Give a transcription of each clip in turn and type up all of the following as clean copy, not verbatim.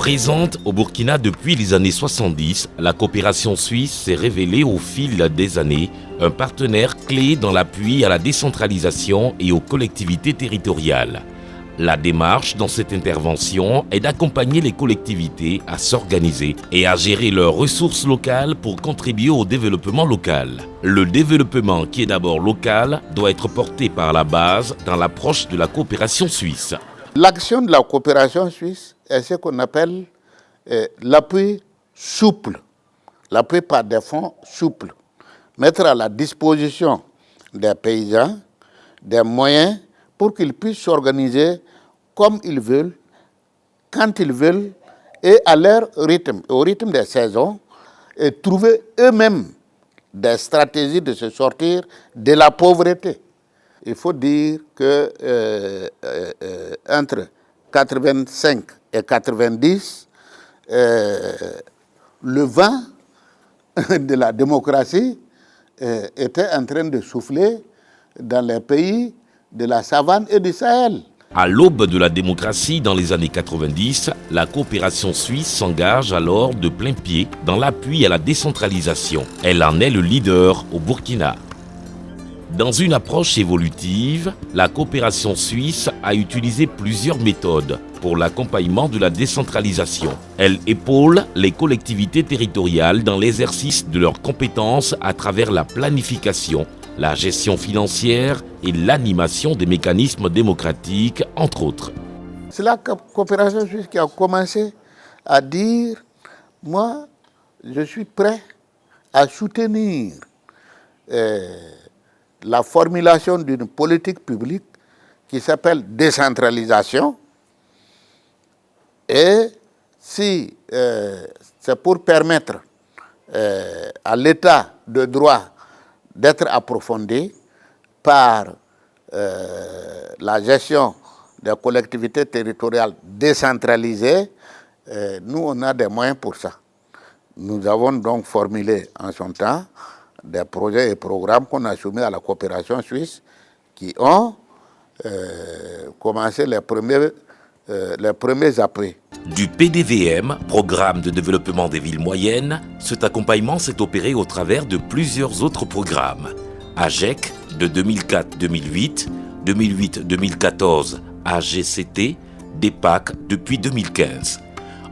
Présente au Burkina depuis les années 70, la coopération suisse s'est révélée au fil des années un partenaire clé dans l'appui à la décentralisation et aux collectivités territoriales. La démarche dans cette intervention est d'accompagner les collectivités à s'organiser et à gérer leurs ressources locales pour contribuer au développement local. Le développement qui est d'abord local doit être porté par la base dans l'approche de la coopération suisse. L'action de la coopération suisse est ce qu'on appelle l'appui souple, l'appui par des fonds souples. Mettre à la disposition des paysans des moyens pour qu'ils puissent s'organiser comme ils veulent, quand ils veulent, et à leur rythme, au rythme des saisons, et trouver eux-mêmes des stratégies de se sortir de la pauvreté. Il faut dire que entre 85 et 90, le vent de la démocratie était en train de souffler dans les pays de la savane et du Sahel. À l'aube de la démocratie dans les années 90, la coopération suisse s'engage alors de plein pied dans l'appui à la décentralisation. Elle en est le leader au Burkina. Dans une approche évolutive, la coopération suisse a utilisé plusieurs méthodes pour l'accompagnement de la décentralisation. Elle épaule les collectivités territoriales dans l'exercice de leurs compétences à travers la planification, la gestion financière et l'animation des mécanismes démocratiques, entre autres. C'est la coopération suisse qui a commencé à dire « Moi, je suis prêt à soutenir la formulation d'une politique publique qui s'appelle décentralisation. Et si c'est pour permettre à l'État de droit d'être approfondi par la gestion des collectivités territoriales décentralisées, nous, on a des moyens pour ça. Nous avons donc formulé en son temps des projets et programmes qu'on a soumis à la coopération suisse qui ont commencé les premiers appuis. Du PDVM, Programme de développement des villes moyennes, cet accompagnement s'est opéré au travers de plusieurs autres programmes. AGEC de 2004-2008, 2008-2014, AGCT, DEPAC depuis 2015.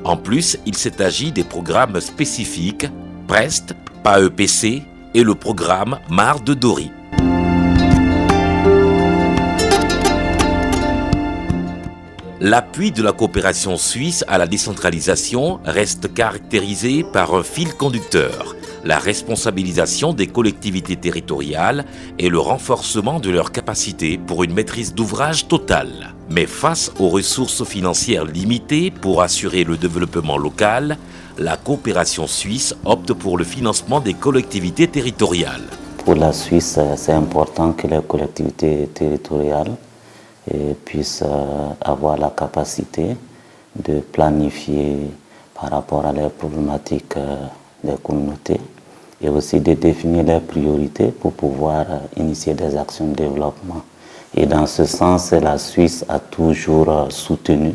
En plus, il s'est agi des programmes spécifiques, PREST, PAEPC et le programme Mar de Dori. L'appui de la coopération suisse à la décentralisation reste caractérisé par un fil conducteur, la responsabilisation des collectivités territoriales et le renforcement de leurs capacités pour une maîtrise d'ouvrage totale. Mais face aux ressources financières limitées pour assurer le développement local, la coopération suisse opte pour le financement des collectivités territoriales. Pour la Suisse, c'est important que les collectivités territoriales puissent avoir la capacité de planifier par rapport à les problématiques des communautés et aussi de définir les priorités pour pouvoir initier des actions de développement. Et dans ce sens, la Suisse a toujours soutenu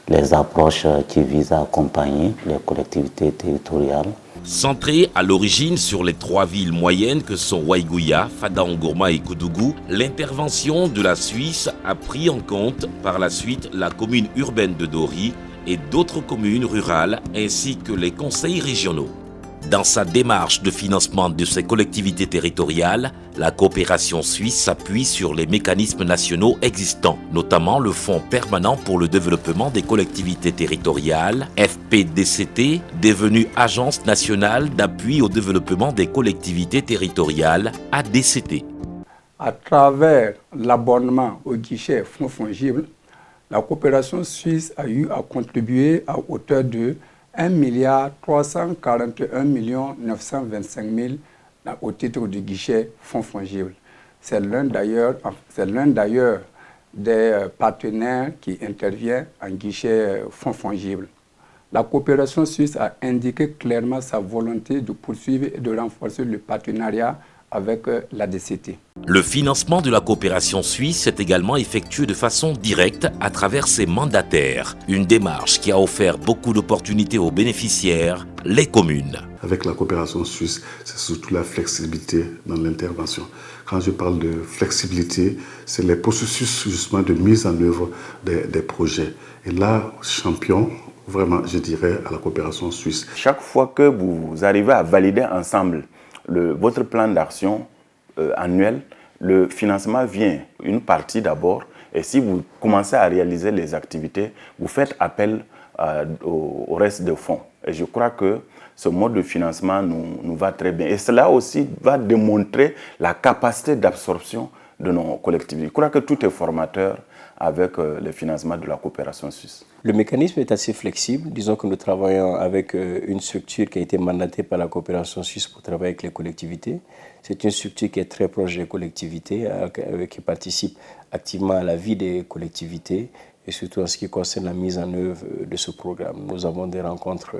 les approches qui visent à accompagner les collectivités territoriales. Centrée à l'origine sur les trois villes moyennes que sont Waïgouya, Fada-Ngourma et Koudougou, l'intervention de la Suisse a pris en compte par la suite la commune urbaine de Dori et d'autres communes rurales ainsi que les conseils régionaux. Dans sa démarche de financement de ces collectivités territoriales, la coopération suisse s'appuie sur les mécanismes nationaux existants, notamment le Fonds permanent pour le développement des collectivités territoriales, FPDCT, devenu Agence nationale d'appui au développement des collectivités territoriales, ADCT. À travers l'abonnement au guichet fonds fongible, la coopération suisse a eu à contribuer à hauteur de 1 341 925 000 au titre du guichet fonds fongible. C'est l'un d'ailleurs des partenaires qui intervient en guichet fonds fongible. La coopération suisse a indiqué clairement sa volonté de poursuivre et de renforcer le partenariat avec la DCT. Le financement de la coopération suisse est également effectué de façon directe à travers ses mandataires. Une démarche qui a offert beaucoup d'opportunités aux bénéficiaires, les communes. Avec la coopération suisse, c'est surtout la flexibilité dans l'intervention. Quand je parle de flexibilité, c'est les processus justement de mise en œuvre des projets. Et là, champion, vraiment, je dirais, à la coopération suisse. Chaque fois que vous arrivez à valider ensemble votre plan d'action annuel, le financement vient, une partie d'abord, et si vous commencez à réaliser les activités, vous faites appel au reste des fonds. Et je crois que ce mode de financement nous va très bien. Et cela aussi va démontrer la capacité d'absorption de nos collectivités. Je crois que tout est formateur avec le financement de la coopération suisse. Le mécanisme est assez flexible. Disons que nous travaillons avec une structure qui a été mandatée par la coopération suisse pour travailler avec les collectivités. C'est une structure qui est très proche des collectivités, qui participe activement à la vie des collectivités et surtout en ce qui concerne la mise en œuvre de ce programme. Nous avons des rencontres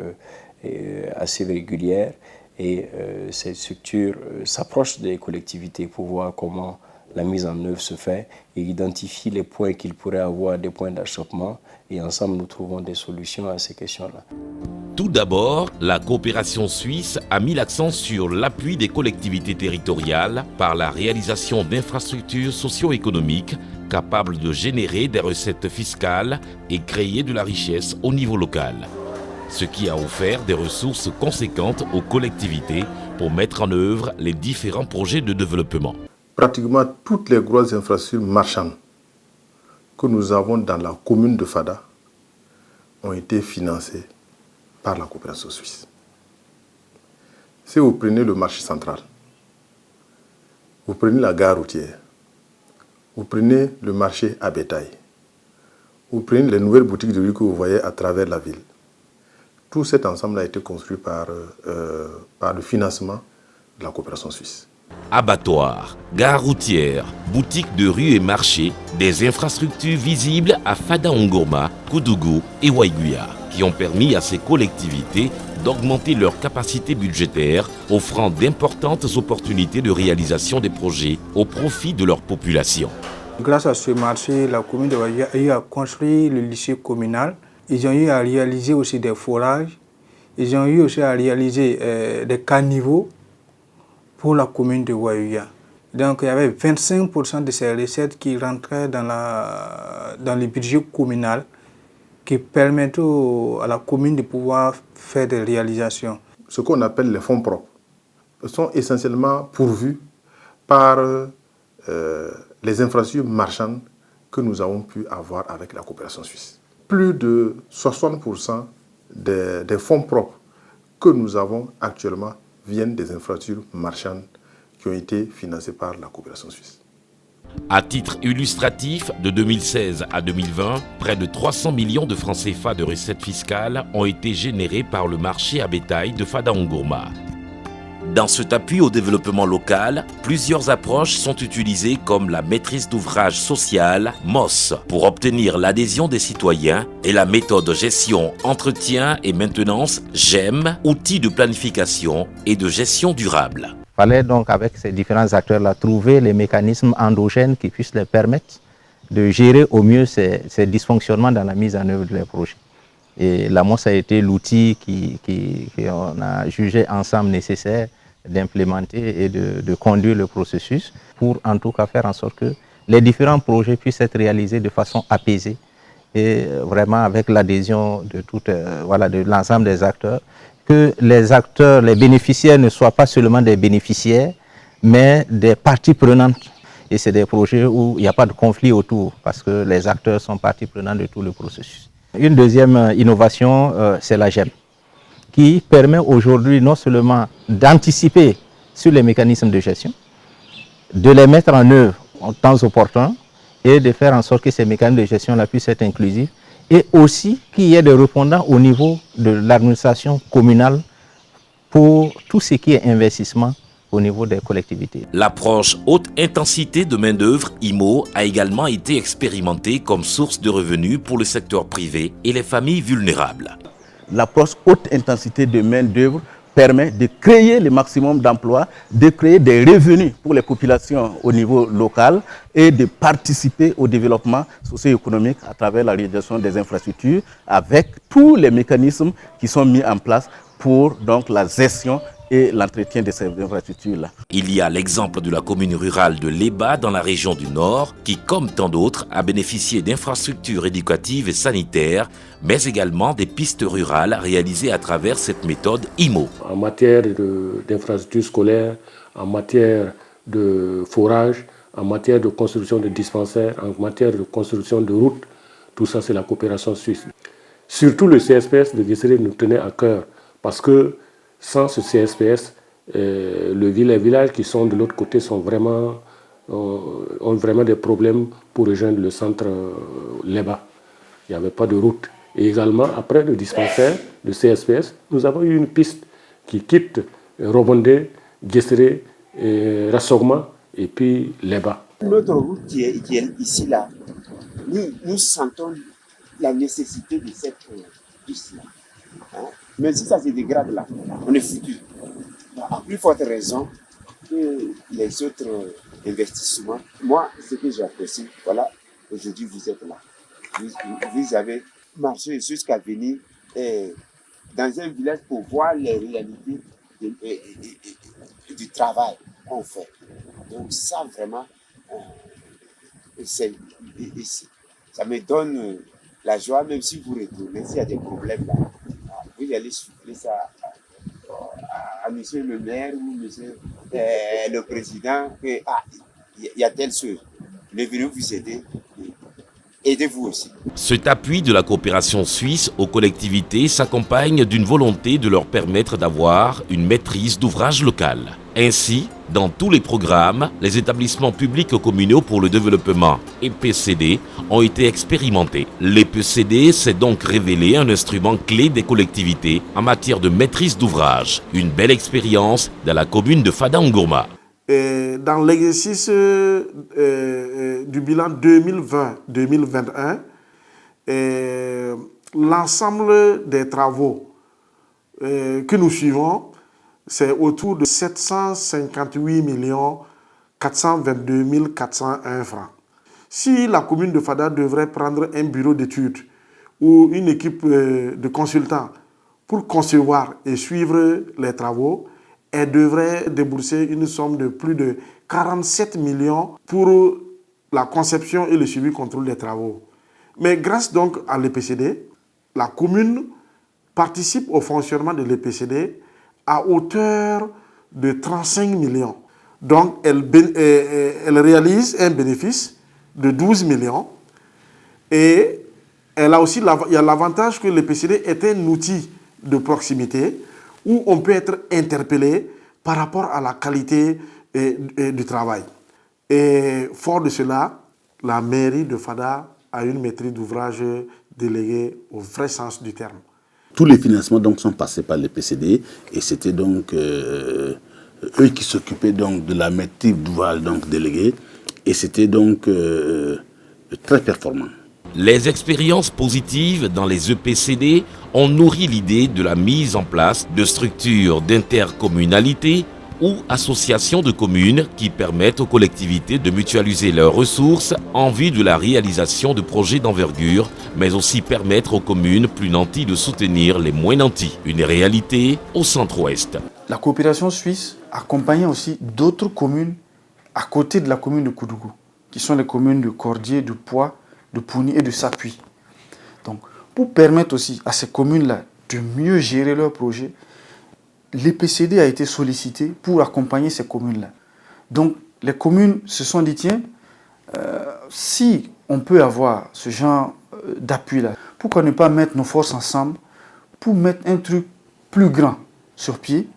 assez régulières et cette structure s'approche des collectivités pour voir comment la mise en œuvre se fait et identifie les points qu'il pourrait avoir, des points d'achoppement, et ensemble nous trouvons des solutions à ces questions-là. Tout d'abord, la coopération suisse a mis l'accent sur l'appui des collectivités territoriales par la réalisation d'infrastructures socio-économiques capables de générer des recettes fiscales et créer de la richesse au niveau local. Ce qui a offert des ressources conséquentes aux collectivités pour mettre en œuvre les différents projets de développement. Pratiquement toutes les grosses infrastructures marchandes que nous avons dans la commune de Fada ont été financées par la coopération suisse. Si vous prenez le marché central, vous prenez la gare routière, vous prenez le marché à bétail, vous prenez les nouvelles boutiques de rue que vous voyez à travers la ville, tout cet ensemble a été construit par le financement de la coopération suisse. Abattoirs, gares routières, boutiques de rue et marchés, des infrastructures visibles à Fada-Ngourma, Koudougou et Waiguya, qui ont permis à ces collectivités d'augmenter leur capacité budgétaire, offrant d'importantes opportunités de réalisation des projets au profit de leur population. Grâce à ce marché, la commune de Waiguya a eu à construire le lycée communal. Ils ont eu à réaliser aussi des forages. Ils ont eu aussi à réaliser des caniveaux pour la commune de Waiguya. Donc il y avait 25% de ces recettes qui rentraient dans le budget communal qui permettent à la commune de pouvoir faire des réalisations. Ce qu'on appelle les fonds propres sont essentiellement pourvus par les infrastructures marchandes que nous avons pu avoir avec la coopération suisse. Plus de 60% des fonds propres que nous avons actuellement viennent des infrastructures marchandes qui ont été financées par la coopération suisse. À titre illustratif, de 2016 à 2020, près de 300 millions de francs CFA de recettes fiscales ont été générés par le marché à bétail de Fada-Ngourma. Dans cet appui au développement local, plusieurs approches sont utilisées comme la maîtrise d'ouvrage sociale, MOS, pour obtenir l'adhésion des citoyens, et la méthode gestion, entretien et maintenance, GEM, outil de planification et de gestion durable. Il fallait donc, avec ces différents acteurs-là, trouver les mécanismes endogènes qui puissent les permettre de gérer au mieux ces dysfonctionnements dans la mise en œuvre des projets. Et la MOS a été l'outil qu'on a jugé ensemble nécessaire d'implémenter et de conduire le processus pour en tout cas faire en sorte que les différents projets puissent être réalisés de façon apaisée et vraiment avec l'adhésion de l'ensemble des acteurs, que les acteurs, les bénéficiaires ne soient pas seulement des bénéficiaires, mais des parties prenantes. Et c'est des projets où il n'y a pas de conflit autour, parce que les acteurs sont parties prenantes de tout le processus. Une deuxième innovation, c'est la GEM, qui permet aujourd'hui non seulement d'anticiper sur les mécanismes de gestion, de les mettre en œuvre en temps opportun et de faire en sorte que ces mécanismes de gestion puissent être inclusifs, et aussi qu'il y ait des répondants au niveau de l'administration communale pour tout ce qui est investissement au niveau des collectivités. L'approche haute intensité de main-d'œuvre IMO a également été expérimentée comme source de revenus pour le secteur privé et les familles vulnérables. L'approche haute intensité de main-d'œuvre permet de créer le maximum d'emplois, de créer des revenus pour les populations au niveau local et de participer au développement socio-économique à travers la réalisation des infrastructures avec tous les mécanismes qui sont mis en place pour donc la gestion et l'entretien de ces infrastructures-là. Il y a l'exemple de la commune rurale de Léba dans la région du Nord qui, comme tant d'autres, a bénéficié d'infrastructures éducatives et sanitaires, mais également des pistes rurales réalisées à travers cette méthode IMO. En matière d'infrastructures scolaires, en matière de forage, en matière de construction de dispensaires, en matière de construction de routes, tout ça c'est la coopération suisse. Surtout le CSPS de Guécéré nous tenait à cœur parce que sans ce CSPS, les villages qui sont de l'autre côté ont vraiment des problèmes pour rejoindre le centre Léba. Il n'y avait pas de route. Et également, après le dispensaire, le CSPS, nous avons eu une piste qui quitte Robondé, Guécéré, Rassogma et puis Léba. Notre route qui est ici, là, nous sentons la nécessité de cette piste-là. Hein? Mais si ça se dégrade là, on est foutu. À plus forte raison que les autres investissements. Moi, ce que j'apprécie, voilà, aujourd'hui vous êtes là. Vous avez marché jusqu'à venir dans un village pour voir les réalités du travail qu'on fait. Donc ça, vraiment, ça me donne la joie, même si vous retournez, s'il y a des problèmes là. Vous allez souffler ça à monsieur le maire ou monsieur le président que y a telle chose. Mais venez vous aider. Aidez-vous aussi. Cet appui de la coopération suisse aux collectivités s'accompagne d'une volonté de leur permettre d'avoir une maîtrise d'ouvrage local. Ainsi, dans tous les programmes, les établissements publics communaux pour le développement EPCD ont été expérimentés. L'EPCD s'est donc révélé un instrument clé des collectivités en matière de maîtrise d'ouvrage. Une belle expérience dans la commune de Fada-Ngourma. Dans l'exercice du bilan 2020-2021, l'ensemble des travaux que nous suivons, c'est autour de 758 422 401 francs. Si la commune de Fada devrait prendre un bureau d'études ou une équipe de consultants pour concevoir et suivre les travaux, elle devrait débourser une somme de plus de 47 millions pour la conception et le suivi contrôle des travaux. Mais grâce donc à l'EPCD, la commune participe au fonctionnement de l'EPCD à hauteur de 35 millions. Donc elle réalise un bénéfice de 12 millions et elle a aussi il y a l'avantage que l'EPCD est un outil de proximité où on peut être interpellé par rapport à la qualité du travail. Et fort de cela, la mairie de Fada a une maîtrise d'ouvrage déléguée au vrai sens du terme. Tous les financements donc sont passés par l'EPCD et c'était donc eux qui s'occupaient donc de la maîtrise d'ouvrage donc déléguée et c'était donc très performant. Les expériences positives dans les EPCD ont nourri l'idée de la mise en place de structures d'intercommunalité ou associations de communes qui permettent aux collectivités de mutualiser leurs ressources en vue de la réalisation de projets d'envergure, mais aussi permettre aux communes plus nanties de soutenir les moins nantis. Une réalité au centre-ouest. La coopération suisse accompagne aussi d'autres communes à côté de la commune de Koudougou, qui sont les communes de Cordier, de Poix, de Pouni et de Sapuy. Donc, pour permettre aussi à ces communes-là de mieux gérer leurs projets, l'EPCD a été sollicité pour accompagner ces communes-là. Donc, les communes se sont dit, tiens, si on peut avoir ce genre d'appui-là, pourquoi ne pas mettre nos forces ensemble pour mettre un truc plus grand sur pied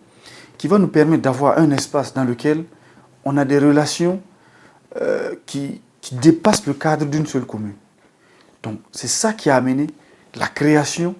qui va nous permettre d'avoir un espace dans lequel on a des relations qui dépassent le cadre d'une seule commune. Donc, c'est ça qui a amené la création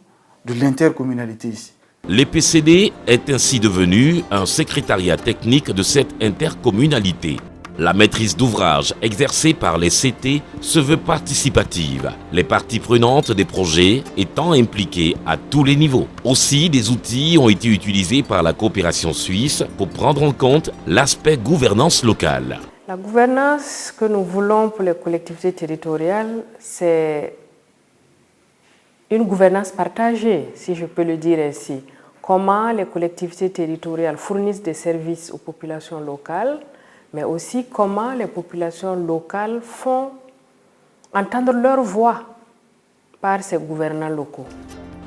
de l'intercommunalité ici. L'EPCD est ainsi devenu un secrétariat technique de cette intercommunalité. La maîtrise d'ouvrage exercée par les CT se veut participative, les parties prenantes des projets étant impliquées à tous les niveaux. Aussi, des outils ont été utilisés par la coopération suisse pour prendre en compte l'aspect gouvernance locale. La gouvernance que nous voulons pour les collectivités territoriales, c'est une gouvernance partagée, si je peux le dire ainsi. Comment les collectivités territoriales fournissent des services aux populations locales, mais aussi comment les populations locales font entendre leur voix par ces gouvernants locaux.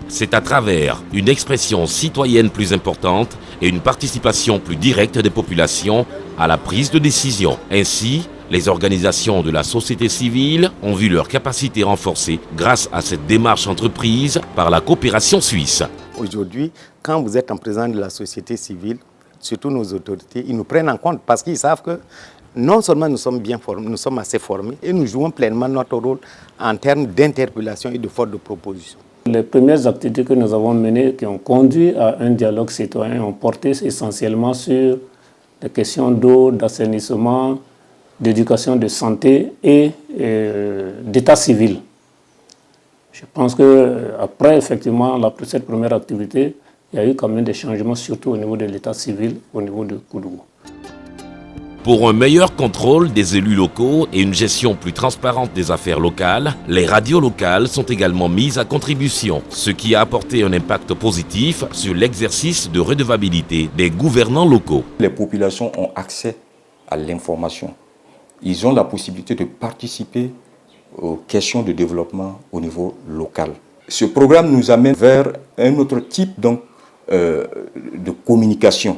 C'est à travers une expression citoyenne plus importante et une participation plus directe des populations à la prise de décision. Ainsi, les organisations de la société civile ont vu leur capacité renforcée grâce à cette démarche entreprise par la coopération suisse. Aujourd'hui, quand vous êtes en présence de la société civile, surtout nos autorités, ils nous prennent en compte parce qu'ils savent que non seulement nous sommes bien formés, nous sommes assez formés et nous jouons pleinement notre rôle en termes d'interpellation et de force de proposition. Les premières activités que nous avons menées qui ont conduit à un dialogue citoyen ont porté essentiellement sur les questions d'eau, d'assainissement, d'éducation, de santé et d'état civil. Je pense qu'après, effectivement, cette première activité, il y a eu quand même des changements, surtout au niveau de l'état civil, au niveau de Koudougou. Pour un meilleur contrôle des élus locaux et une gestion plus transparente des affaires locales, les radios locales sont également mises à contribution, ce qui a apporté un impact positif sur l'exercice de redevabilité des gouvernants locaux. Les populations ont accès à l'information. Ils ont la possibilité de participer aux questions de développement au niveau local. Ce programme nous amène vers un autre type donc, de communication,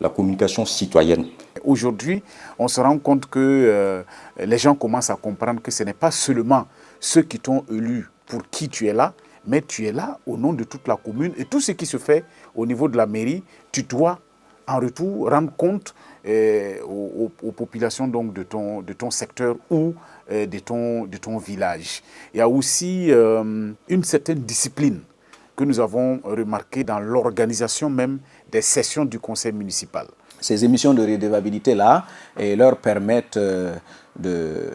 la communication citoyenne. Aujourd'hui, on se rend compte que les gens commencent à comprendre que ce n'est pas seulement ceux qui t'ont élu pour qui tu es là, mais tu es là au nom de toute la commune et tout ce qui se fait au niveau de la mairie, tu dois en retour rendre compte aux populations donc, de ton secteur ou de ton village. Il y a aussi une certaine discipline que nous avons remarquée dans l'organisation même des sessions du conseil municipal. Ces émissions de redevabilité-là leur permettent de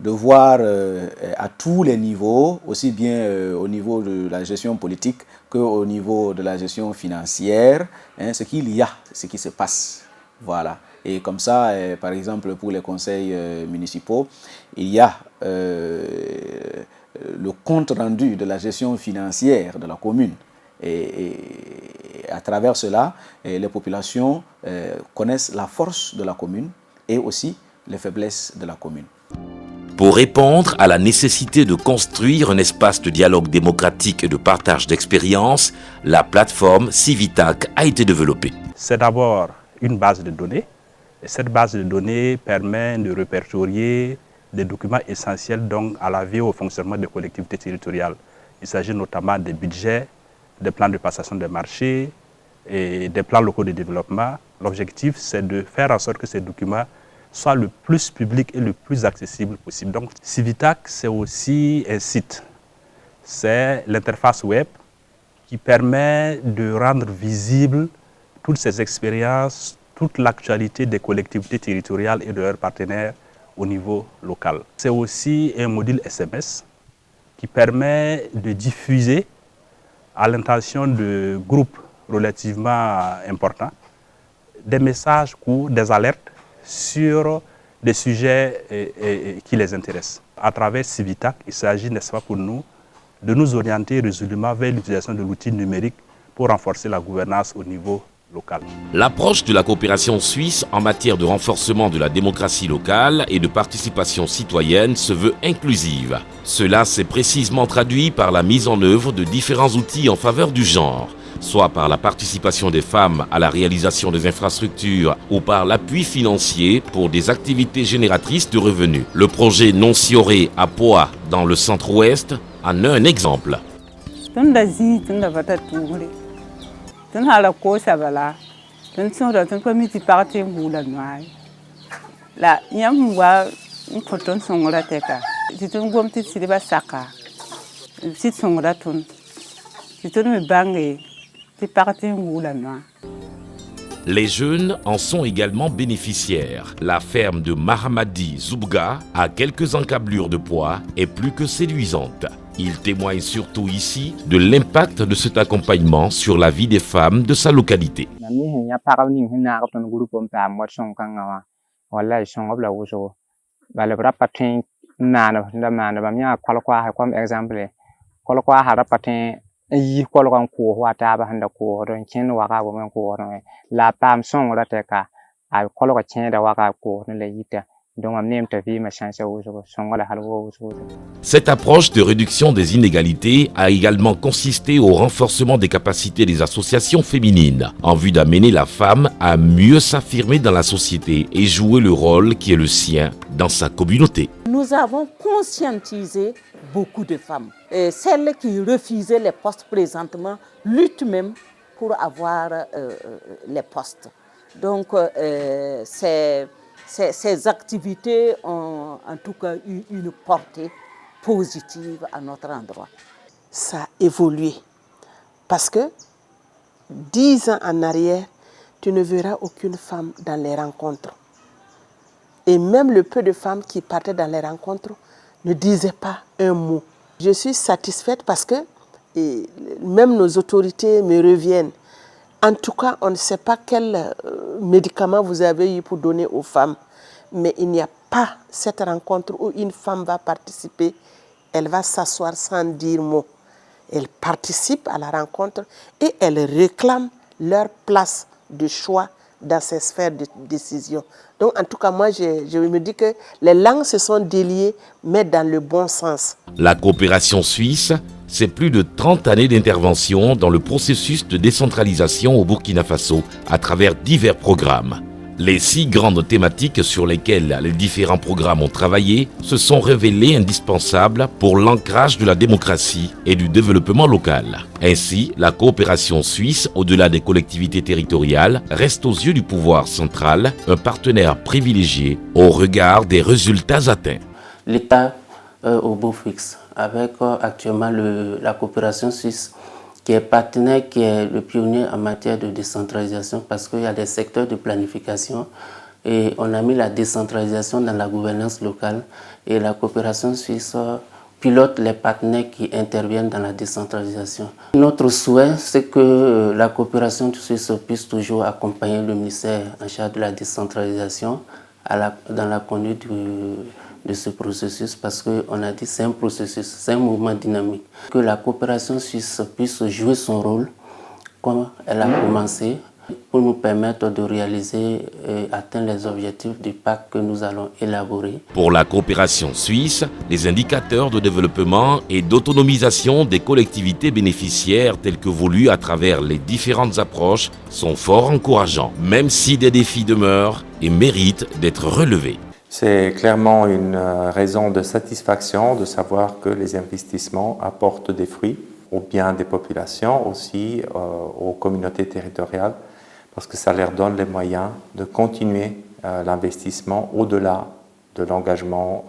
voir à tous les niveaux, aussi bien au niveau de la gestion politique qu'au niveau de la gestion financière, ce qu'il y a, ce qui se passe. Voilà. Et comme ça, par exemple, pour les conseils municipaux, il y a le compte rendu de la gestion financière de la commune. Et à travers cela, les populations connaissent la force de la commune et aussi les faiblesses de la commune. Pour répondre à la nécessité de construire un espace de dialogue démocratique et de partage d'expériences, la plateforme Civitac a été développée. C'est d'abord une base de données. Et cette base de données permet de répertorier des documents essentiels donc, à la vie et au fonctionnement des collectivités territoriales. Il s'agit notamment des budgets, des plans de passation des marchés et des plans locaux de développement. L'objectif, c'est de faire en sorte que ces documents soient le plus publics et le plus accessibles possible. Donc, Civitac, c'est aussi un site. C'est l'interface web qui permet de rendre visible toutes ces expériences, toute l'actualité des collectivités territoriales et de leurs partenaires au niveau local. C'est aussi un module SMS qui permet de diffuser à l'intention de groupes relativement importants des messages courts, des alertes sur des sujets qui les intéressent. À travers Civitac, il s'agit, n'est-ce pas, pour nous, de nous orienter résolument vers l'utilisation de l'outil numérique pour renforcer la gouvernance au niveau local. L'approche de la coopération suisse en matière de renforcement de la démocratie locale et de participation citoyenne se veut inclusive. Cela s'est précisément traduit par la mise en œuvre de différents outils en faveur du genre, soit par la participation des femmes à la réalisation des infrastructures ou par l'appui financier pour des activités génératrices de revenus. Le projet Noncioré à Poa, dans le centre-ouest, en est un exemple. Tun hala ko sabala tun sura tun komiti parti ngula nwai la nyam wa nkoton songora teka titun gomti siriba saka sit songora tun titun me bange ti parti ngula nwai Les jeunes en sont également bénéficiaires. La ferme de Mahamadi Zoubga, à quelques encablures de poids, est plus que séduisante. Il témoigne surtout ici de l'impact de cet accompagnement sur la vie des femmes de sa localité. Cette approche de réduction des inégalités a également consisté au renforcement des capacités des associations féminines en vue d'amener la femme à mieux s'affirmer dans la société et jouer le rôle qui est le sien dans sa communauté. Nous avons conscientisé beaucoup de femmes. Et celles qui refusaient les postes présentement luttent même pour avoir les postes. Donc ces activités ont en tout cas eu une portée positive à notre endroit. Ça a évolué parce que 10 ans en arrière, tu ne verras aucune femme dans les rencontres. Et même le peu de femmes qui partaient dans les rencontres ne disaient pas un mot. Je suis satisfaite parce que même nos autorités me reviennent. En tout cas, on ne sait pas quel médicament vous avez eu pour donner aux femmes. Mais il n'y a pas cette rencontre où une femme va participer, elle va s'asseoir sans dire mot. Elle participe à la rencontre et elle réclame leur place de choix dans ces sphères de décision. Donc en tout cas, moi je me dis que les langues se sont déliées, mais dans le bon sens. La coopération suisse, c'est plus de 30 années d'intervention dans le processus de décentralisation au Burkina Faso à travers divers programmes. Les 6 grandes thématiques sur lesquelles les différents programmes ont travaillé se sont révélées indispensables pour l'ancrage de la démocratie et du développement local. Ainsi, la coopération suisse, au-delà des collectivités territoriales, reste aux yeux du pouvoir central un partenaire privilégié au regard des résultats atteints. L'État au beau fixe, avec actuellement la coopération suisse, qui est partenaire, qui est le pionnier en matière de décentralisation parce qu'il y a des secteurs de planification et on a mis la décentralisation dans la gouvernance locale et la coopération suisse pilote les partenaires qui interviennent dans la décentralisation. Notre souhait, c'est que la coopération suisse puisse toujours accompagner le ministère en charge de la décentralisation dans la conduite de ce processus parce qu'on a dit c'est un processus, c'est un mouvement dynamique. Que la coopération suisse puisse jouer son rôle comme elle a commencé pour nous permettre de réaliser et atteindre les objectifs du pacte que nous allons élaborer. Pour la coopération suisse, les indicateurs de développement et d'autonomisation des collectivités bénéficiaires tels que voulus à travers les différentes approches sont fort encourageants, même si des défis demeurent et méritent d'être relevés. C'est clairement une raison de satisfaction de savoir que les investissements apportent des fruits au bien des populations, aussi aux communautés territoriales, parce que ça leur donne les moyens de continuer l'investissement au-delà de l'engagement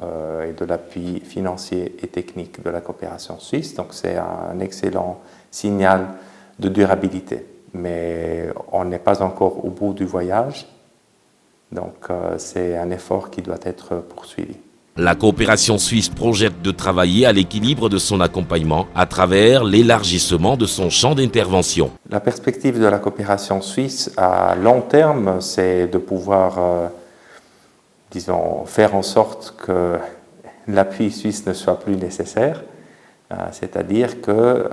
et de l'appui financier et technique de la coopération suisse. Donc c'est un excellent signal de durabilité. Mais on n'est pas encore au bout du voyage. Donc c'est un effort qui doit être poursuivi. La coopération suisse projette de travailler à l'équilibre de son accompagnement à travers l'élargissement de son champ d'intervention. La perspective de la coopération suisse à long terme, c'est de pouvoir, disons, faire en sorte que l'appui suisse ne soit plus nécessaire. C'est-à-dire que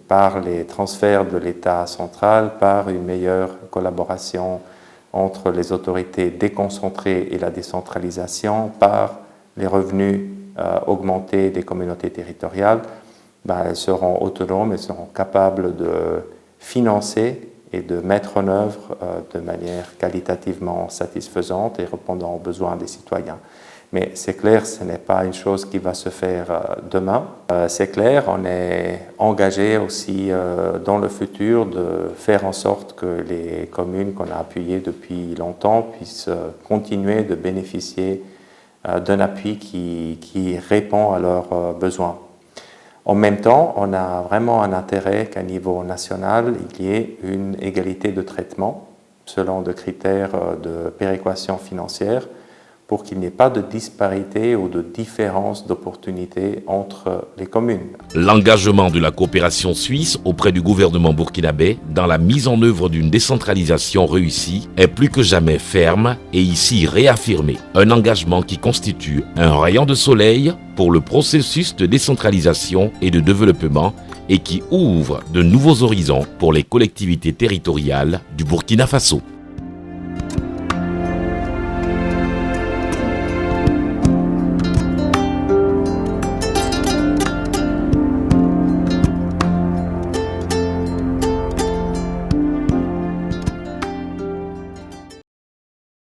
par les transferts de l'État central, par une meilleure collaboration entre les autorités déconcentrées et la décentralisation, par les revenus augmentés des communautés territoriales, elles seront autonomes, elles seront capables de financer et de mettre en œuvre de manière qualitativement satisfaisante et répondant aux besoins des citoyens. Mais c'est clair, ce n'est pas une chose qui va se faire demain. C'est clair, on est engagé aussi dans le futur de faire en sorte que les communes qu'on a appuyées depuis longtemps puissent continuer de bénéficier d'un appui qui répond à leurs besoins. En même temps, on a vraiment un intérêt qu'à niveau national, il y ait une égalité de traitement selon des critères de péréquation financière pour qu'il n'y ait pas de disparité ou de différence d'opportunités entre les communes. L'engagement de la coopération suisse auprès du gouvernement burkinabé dans la mise en œuvre d'une décentralisation réussie est plus que jamais ferme et ici réaffirmé. Un engagement qui constitue un rayon de soleil pour le processus de décentralisation et de développement et qui ouvre de nouveaux horizons pour les collectivités territoriales du Burkina Faso.